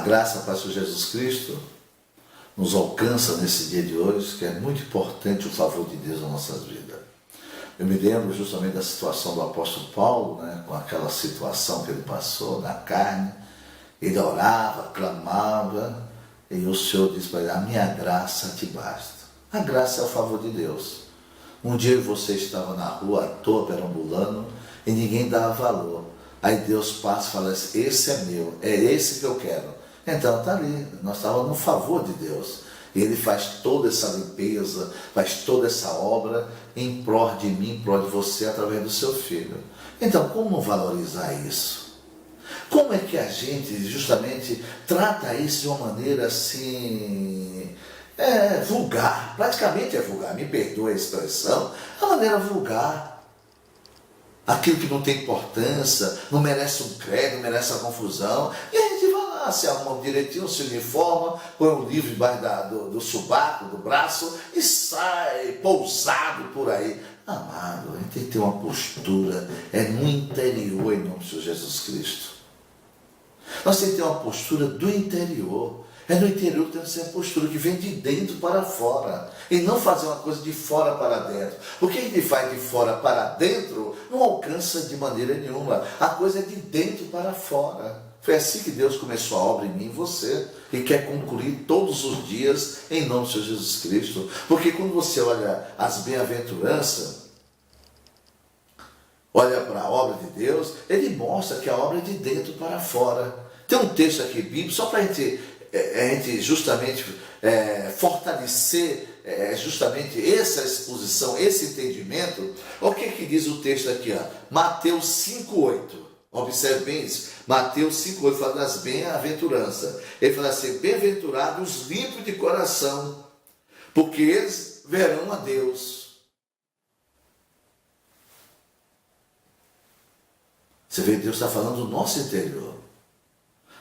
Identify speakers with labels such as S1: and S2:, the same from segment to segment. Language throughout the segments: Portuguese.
S1: graça, Pai, Senhor Jesus Cristo, nos alcança nesse dia de hoje, que é muito importante o favor de Deus nas nossas vidas. Eu me lembro justamente da situação do apóstolo Paulo, né, com aquela situação que ele passou na carne. Ele orava, clamava, e o Senhor disse para ele: a minha graça te basta. A graça é o favor de Deus. Um dia você estava na rua à toa, perambulando, e ninguém dava valor. Aí Deus passa e fala: esse é meu, é esse que eu quero. Então está ali, nós estávamos no favor de Deus. E Ele faz toda essa limpeza, faz toda essa obra em prol de mim, em prol de você, através do seu Filho. Então, como valorizar isso? Como é que a gente justamente trata isso de uma maneira assim, vulgar? Praticamente é vulgar, me perdoe a expressão, a maneira vulgar. Aquilo que não tem importância, não merece um crédito, não merece a confusão. E a gente vai lá, se arruma direitinho, se uniforma, põe um livro debaixo do sobaco, do braço e sai pousado por aí. Amado, a gente tem que ter uma postura, no interior, em nome do Senhor Jesus Cristo. Nós temos que ter uma postura do interior. É no interior que tem que ser uma postura que vem de dentro para fora. E não fazer uma coisa de fora para dentro. O que a gente faz de fora para dentro não alcança de maneira nenhuma. A coisa é de dentro para fora. Foi assim que Deus começou a obra em mim e você. E quer concluir todos os dias em nome do Senhor Jesus Cristo. Porque quando você olha as bem-aventuranças, olha para a obra de Deus, Ele mostra que a obra é de dentro para fora. Tem um texto aqui bíblico, só para a gente justamente fortalecer justamente essa exposição, esse entendimento. O que diz o texto aqui? Mateus 5,8. Observe bem isso. Mateus 5,8 fala das bem-aventuranças. Ele fala assim: bem-aventurados os limpos de coração, porque eles verão a Deus. Você vê que Deus está falando do nosso interior.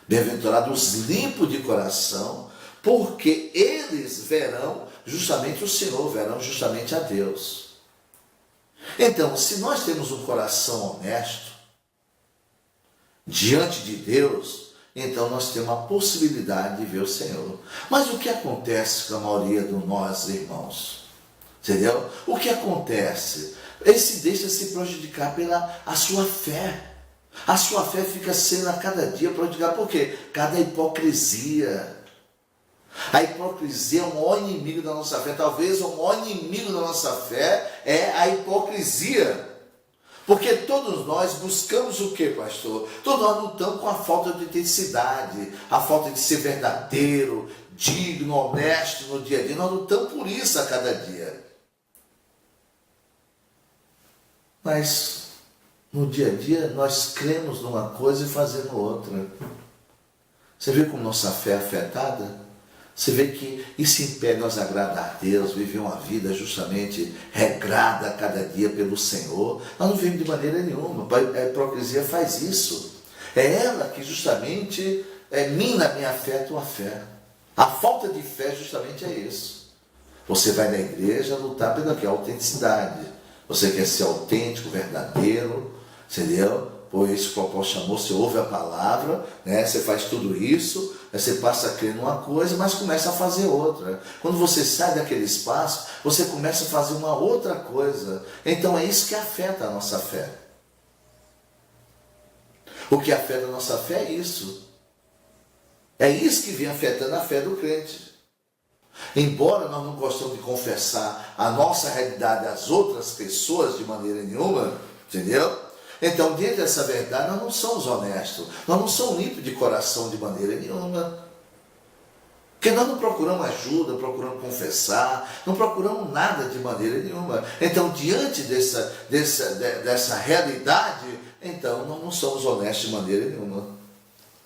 S1: Bem-aventurados os limpos de coração, porque eles verão justamente o Senhor, verão justamente a Deus. Então, se nós temos um coração honesto diante de Deus, então nós temos a possibilidade de ver o Senhor. Mas o que acontece com a maioria de nós, irmãos? Entendeu? O que acontece? Ele se deixa se prejudicar pela a sua fé. A sua fé fica sendo a cada dia prejudicada. Por quê? Cada hipocrisia. A hipocrisia é o maior inimigo da nossa fé. Talvez o maior inimigo da nossa fé é a hipocrisia. Porque todos nós buscamos o quê, pastor? Todos nós lutamos com a falta de intensidade, a falta de ser verdadeiro, digno, honesto no dia a dia. Nós lutamos por isso a cada dia. Mas no dia a dia nós cremos numa coisa e fazemos outra. Você vê como nossa fé é afetada? Você vê que isso impede nós agradar a Deus, viver uma vida justamente regrada a cada dia pelo Senhor. Nós não vivemos de maneira nenhuma. A hipocrisia faz isso. É ela que justamente mina a minha fé, a tua fé. A falta de fé justamente é isso. Você vai na igreja lutar pela autenticidade. Você quer ser autêntico, verdadeiro, entendeu? Por isso que o apóstolo chamou, você ouve a palavra, né? Você faz tudo isso, aí você passa a crer numa coisa, mas começa a fazer outra. Quando você sai daquele espaço, você começa a fazer uma outra coisa. Então é isso que afeta a nossa fé. O que afeta a nossa fé é isso. É isso que vem afetando a fé do crente. Embora nós não gostamos de confessar a nossa realidade às outras pessoas de maneira nenhuma, entendeu? Então, diante dessa verdade, nós não somos honestos, nós não somos limpos de coração de maneira nenhuma. Porque nós não procuramos ajuda, procuramos confessar, não procuramos nada de maneira nenhuma. Então, diante dessa realidade, então nós não somos honestos de maneira nenhuma.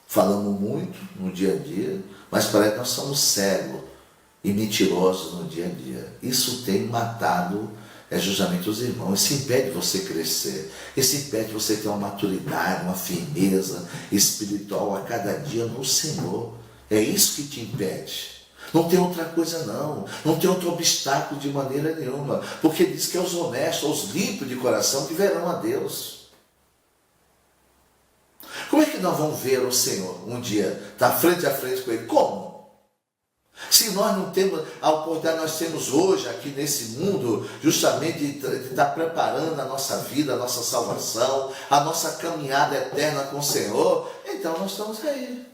S1: Falamos muito no dia a dia, mas parece que nós somos cegos e mentirosos no dia a dia. Isso tem matado justamente os irmãos. Isso impede você crescer. Isso impede você ter uma maturidade, uma firmeza espiritual a cada dia no Senhor. É isso que te impede. Não tem outra coisa não. Não tem outro obstáculo de maneira nenhuma. Porque diz que é os honestos, os limpos de coração que verão a Deus. Como é que nós vamos ver o Senhor um dia, estar frente a frente com Ele? Como? Se nós não temos a oportunidade, nós temos hoje aqui nesse mundo, justamente de estar preparando a nossa vida, a nossa salvação, a nossa caminhada eterna com o Senhor, então nós estamos aí,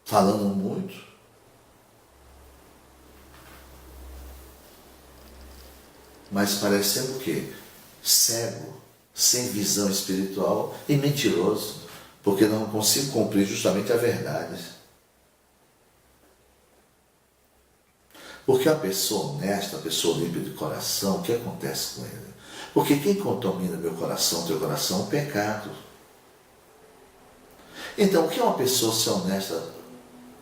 S1: falando muito. Mas parecendo o quê? Cego, sem visão espiritual e mentiroso, porque não consigo cumprir justamente a verdade. Porque a pessoa honesta, a pessoa limpa de coração, o que acontece com ele? Porque quem contamina meu coração, teu coração, é o pecado. Então, o que é uma pessoa ser honesta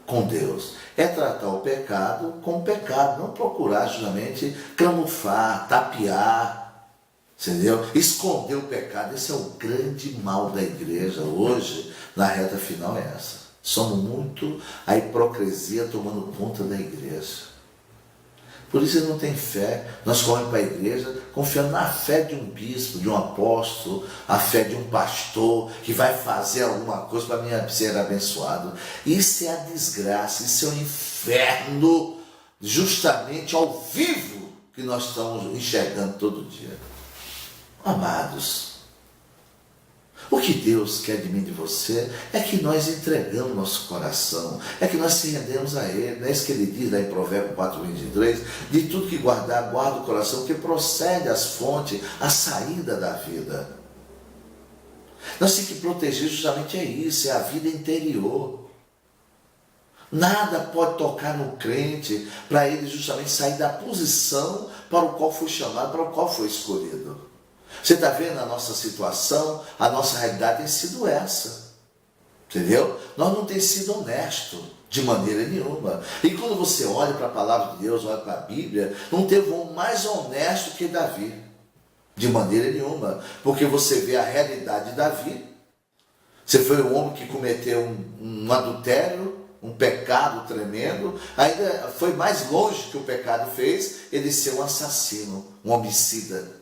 S1: com Deus? É tratar o pecado como pecado, não procurar justamente camuflar, tapear, entendeu? Esconder o pecado. Esse é o grande mal da igreja hoje, na reta final é essa. Somos muito a hipocrisia tomando conta da igreja. Por isso ele não tem fé. Nós corremos para a igreja confiando na fé de um bispo, de um apóstolo, a fé de um pastor que vai fazer alguma coisa para mim ser abençoado. Isso é a desgraça, isso é o inferno, justamente ao vivo que nós estamos enxergando todo dia. Amados, o que Deus quer de mim e de você é que nós entregamos nosso coração, é que nós se rendemos a Ele. Não é isso que Ele diz lá em Provérbios 4:23, de tudo que guardar, guarda o coração, que procede às fontes, a saída da vida. Nós temos que proteger justamente é isso, é a vida interior. Nada pode tocar no crente para ele justamente sair da posição para o qual foi chamado, para o qual foi escolhido. Você está vendo a nossa situação, a nossa realidade tem sido essa, entendeu? Nós não temos sido honestos de maneira nenhuma. E quando você olha para a palavra de Deus, olha para a Bíblia, não teve um mais honesto que Davi, de maneira nenhuma, porque você vê a realidade de Davi. Você foi um homem que cometeu um adultério, um pecado tremendo, ainda foi mais longe que o pecado fez, ele ser um assassino, um homicida.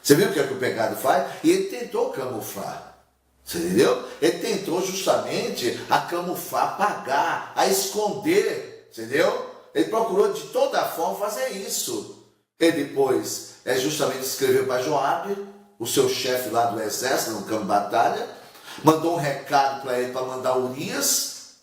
S1: Você viu o que o pecado faz? E ele tentou camuflar. Você entendeu? Ele tentou justamente a camuflar, apagar, a esconder. Entendeu? Ele procurou de toda forma fazer isso. Ele depois justamente escreveu para Joabe, o seu chefe lá do exército, no campo de batalha, mandou um recado para ele para mandar Urias,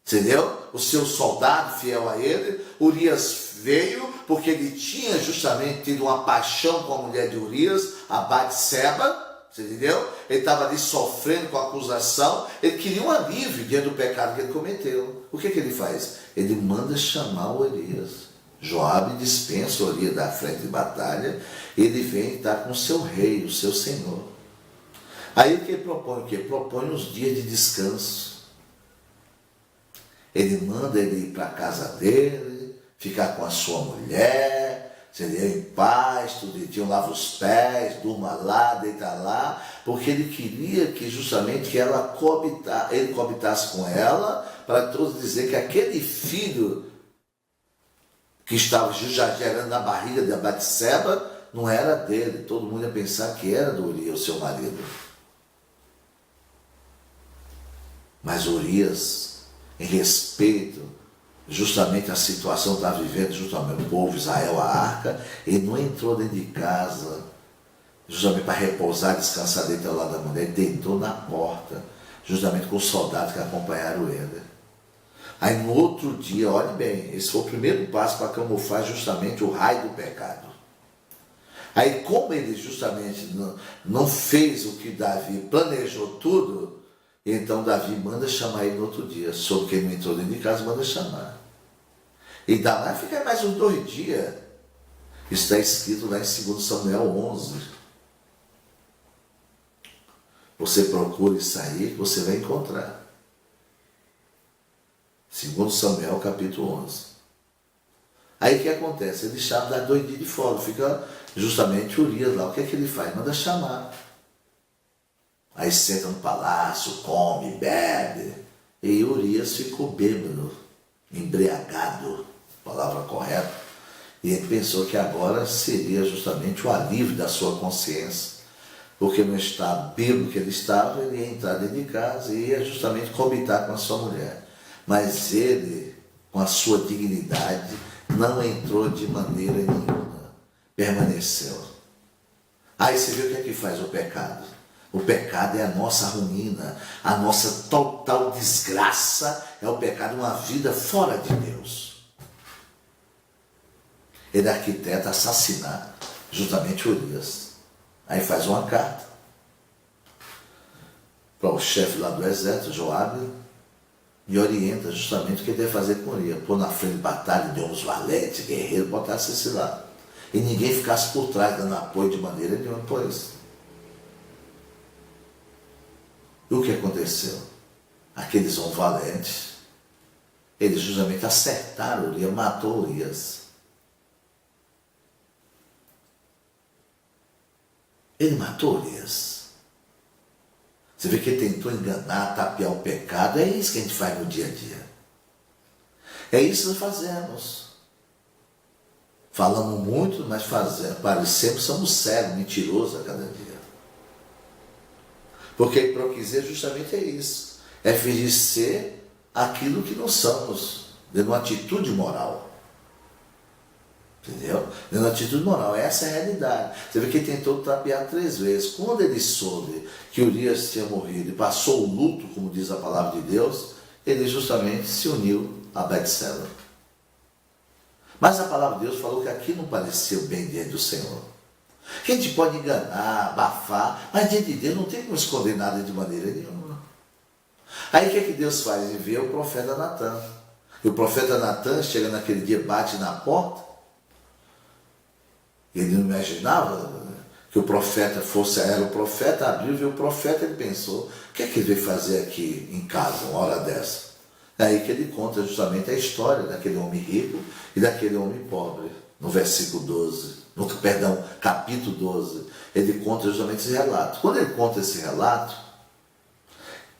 S1: entendeu? O seu soldado fiel a ele. Urias veio porque ele tinha justamente tido uma paixão com a mulher de Urias, a Batseba, você entendeu? Ele estava ali sofrendo com a acusação, ele queria um alívio diante do pecado que ele cometeu. O que ele faz? Ele manda chamar o Urias. Joabe dispensa o Urias da frente de batalha, ele vem estar com o seu rei, o seu senhor. Aí o que ele propõe? O que? Propõe uns dias de descanso. Ele manda ele ir para a casa dele, ficar com a sua mulher, seria em paz, todo dia lava os pés, durma lá, deita lá, porque ele queria que justamente que ele coabitasse com ela, para todos dizer que aquele filho que estava já gerando na barriga da Batseba não era dele. Todo mundo ia pensar que era do Urias, o seu marido. Mas Urias, em respeito justamente a situação que estava vivendo, justamente o povo Israel, a arca, ele não entrou dentro de casa, justamente para repousar, descansar dentro ao lado da mulher, ele deitou na porta, justamente com os soldados que acompanharam ele. Aí no outro dia, olhe bem, esse foi o primeiro passo para camuflar justamente o raio do pecado. Aí como ele justamente não fez o que Davi planejou tudo, então Davi manda chamar ele no outro dia. Soube que ele não entrou dentro de casa, manda chamar. E dá lá, fica mais uns 2 dias. Isso está escrito lá em 2 Samuel 11. Você procura isso aí que você vai encontrar. 2 Samuel capítulo 11. Aí o que acontece? Ele chama, dá 2 dias de folga. Fica justamente Urias lá. O que é que ele faz? Manda chamar. Aí senta no palácio, come, bebe. E Urias ficou bêbado, embriagado, palavra correta. E ele pensou que agora seria justamente o alívio da sua consciência. porque no estado bíblico que ele estava, ele ia entrar dentro de casa e ia justamente coabitar com a sua mulher. Mas ele, com a sua dignidade, não entrou de maneira nenhuma, permaneceu. Aí você vê o que é que faz o pecado. O pecado é a nossa ruína, a nossa total desgraça é o pecado, uma vida fora de Deus. Ele arquiteta assassinar justamente Urias. Aí faz uma carta para o chefe lá do exército, Joabe, e orienta justamente o que ele deve fazer com Urias. Pôr na frente de batalha de uns valentes, guerreiros, botasse esse lá. E ninguém ficasse por trás dando apoio de maneira nenhuma por isso. E o que aconteceu? Aqueles homens valentes, eles justamente acertaram Urias, matou Urias. Ele matou Urias. Você vê que ele tentou enganar, tapear o pecado. É isso que a gente faz no dia a dia. É isso que nós fazemos. Falamos muito, mas parecemos somos cegos, mentirosos a cada dia. Porque a hipocrisia justamente é isso. É fingir ser aquilo que não somos, dando uma atitude moral. Entendeu? Dando uma atitude moral. Essa é a realidade. Você vê que ele tentou tapear 3 vezes. Quando ele soube que Urias tinha morrido e passou o luto, como diz a palavra de Deus, ele justamente se uniu a Betseba. Mas a palavra de Deus falou que aqui não parecia o bem diante do Senhor. Que a gente pode enganar, abafar, mas diante de Deus não tem como esconder nada de maneira nenhuma. Aí o que é que Deus faz? Envia o profeta Natan. E o profeta Natan chega naquele dia, bate na porta. Ele não imaginava que o profeta era o profeta, abriu, viu o profeta, ele pensou, o que é que ele veio fazer aqui em casa, uma hora dessa? É aí que ele conta justamente a história daquele homem rico e daquele homem pobre, no versículo 12, capítulo 12, ele conta justamente esse relato. Quando ele conta esse relato,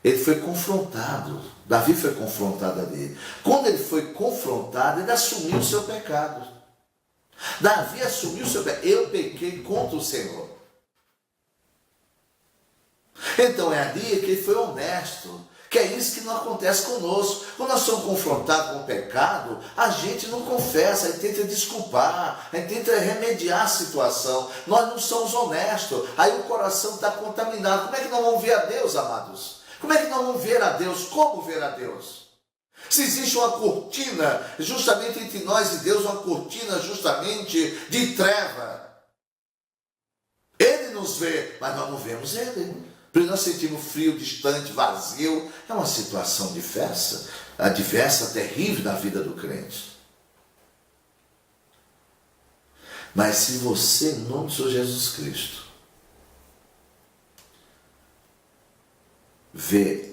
S1: ele foi confrontado, Davi foi confrontado ali. Quando ele foi confrontado, ele assumiu o seu pecado. Davi assumiu o seu pecado. Eu pequei contra o Senhor. Então é ali que ele foi honesto. Que é isso que não acontece conosco. Quando nós somos confrontados com o pecado, a gente não confessa, a gente tenta desculpar, a gente tenta remediar a situação. Nós não somos honestos. Aí o coração está contaminado. Como é que nós vamos ver a Deus, amados? Como é que nós vamos ver a Deus? Como ver a Deus? Se existe uma cortina justamente entre nós e Deus, uma cortina justamente de treva. Ele nos vê, mas nós não vemos Ele. Porque nós sentimos frio, distante, vazio. É uma situação adversa, terrível na vida do crente. Mas se você, em nome do Senhor Jesus Cristo, vê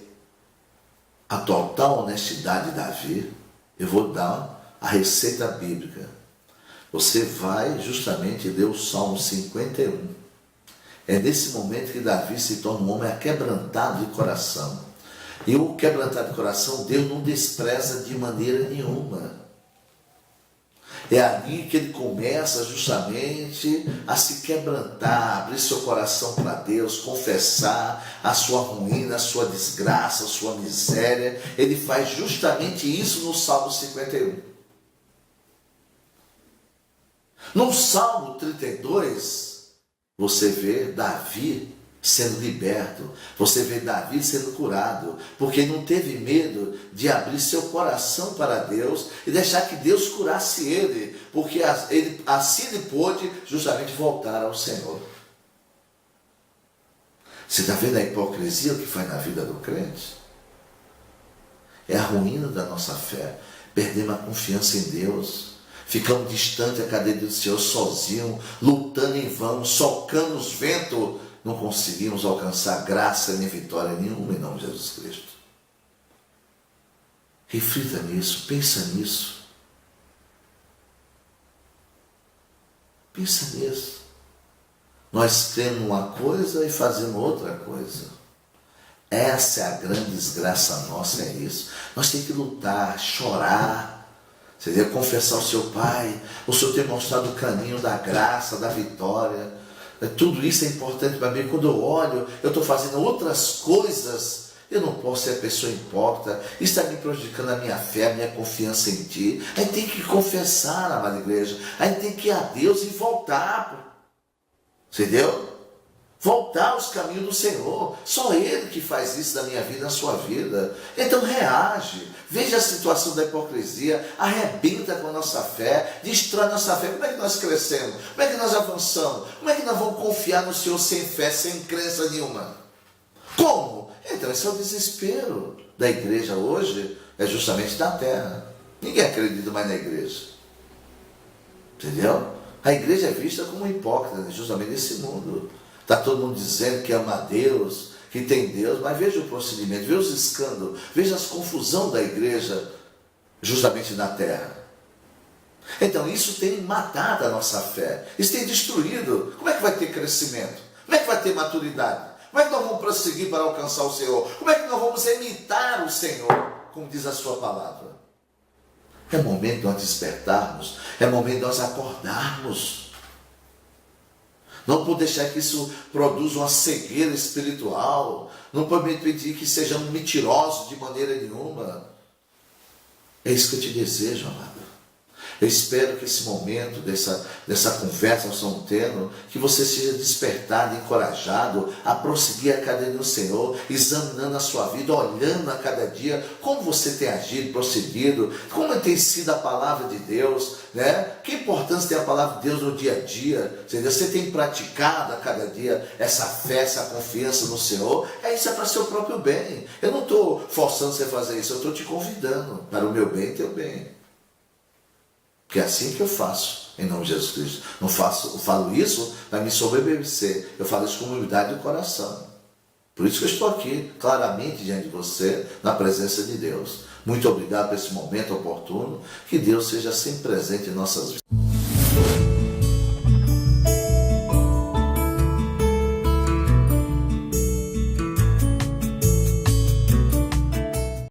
S1: a total honestidade de Davi, eu vou dar a receita bíblica. Você vai justamente ler o Salmo 51. É nesse momento que Davi se torna um homem aquebrantado de coração. E o quebrantado de coração, Deus não despreza de maneira nenhuma. É ali que ele começa justamente a se quebrantar, abrir seu coração para Deus, confessar a sua ruína, a sua desgraça, a sua miséria. Ele faz justamente isso no Salmo 51. No Salmo 32, você vê Davi sendo liberto, você vê Davi sendo curado, porque não teve medo de abrir seu coração para Deus e deixar que Deus curasse ele, porque assim ele pôde justamente voltar ao Senhor. Você está vendo a hipocrisia que faz na vida do crente? É a ruína da nossa fé, perdemos a confiança em Deus. Ficamos distantes a cada dia do Senhor, sozinhos, lutando em vão, socando os ventos, não conseguimos alcançar graça nem vitória nenhuma em nome de Jesus Cristo. Reflita nisso, pensa nisso. Pensa nisso. Nós temos uma coisa e fazemos outra coisa. Essa é a grande desgraça nossa, é isso. Nós temos que lutar, chorar. Você deve confessar ao seu Pai, o Senhor tem mostrado o caminho da graça, da vitória. Tudo isso é importante para mim. Quando eu olho, eu estou fazendo outras coisas, eu não posso ser a pessoa hipócrita. Isso está me prejudicando a minha fé, a minha confiança em Ti. A gente tem que confessar, amada igreja. A gente tem que ir a Deus e voltar. Entendeu? Voltar aos caminhos do Senhor. Só Ele que faz isso na minha vida, na sua vida. Então reage. Veja a situação da hipocrisia. Arrebenta com a nossa fé. Destrói nossa fé. Como é que nós crescemos? Como é que nós avançamos? Como é que nós vamos confiar no Senhor sem fé, sem crença nenhuma? Como? Então esse é o desespero da igreja hoje. É justamente na terra. Ninguém acredita mais na igreja. Entendeu? A igreja é vista como hipócrita, justamente nesse mundo. Está todo mundo dizendo que ama a Deus, que tem Deus, mas veja o procedimento, veja os escândalos, veja as confusões da igreja justamente na terra. Então isso tem matado a nossa fé, isso tem destruído. Como é que vai ter crescimento? Como é que vai ter maturidade? Como é que nós vamos prosseguir para alcançar o Senhor? Como é que nós vamos imitar o Senhor, como diz a sua palavra? É momento de nós despertarmos, é momento de nós acordarmos. Não pode deixar que isso produza uma cegueira espiritual. Não pode permitir que sejamos mentirosos de maneira nenhuma. É isso que eu te desejo, amado. Eu espero que esse momento dessa conversa nós estamos tendo, que você seja despertado, encorajado a prosseguir a cada dia no Senhor, examinando a sua vida, olhando a cada dia como você tem agido, procedido, como tem sido a palavra de Deus, né? Que importância tem a palavra de Deus no dia a dia, entendeu? Você tem praticado a cada dia essa fé, essa confiança no Senhor. Isso é para seu próprio bem. Eu não estou forçando você a fazer isso, eu estou te convidando para o meu bem e teu bem. Porque é assim que eu faço, em nome de Jesus Cristo. Eu falo isso para me sobreviver. Eu falo isso com humildade do coração. Por isso que eu estou aqui, claramente diante de você, na presença de Deus. Muito obrigado por esse momento oportuno. Que Deus seja sempre presente em nossas vidas.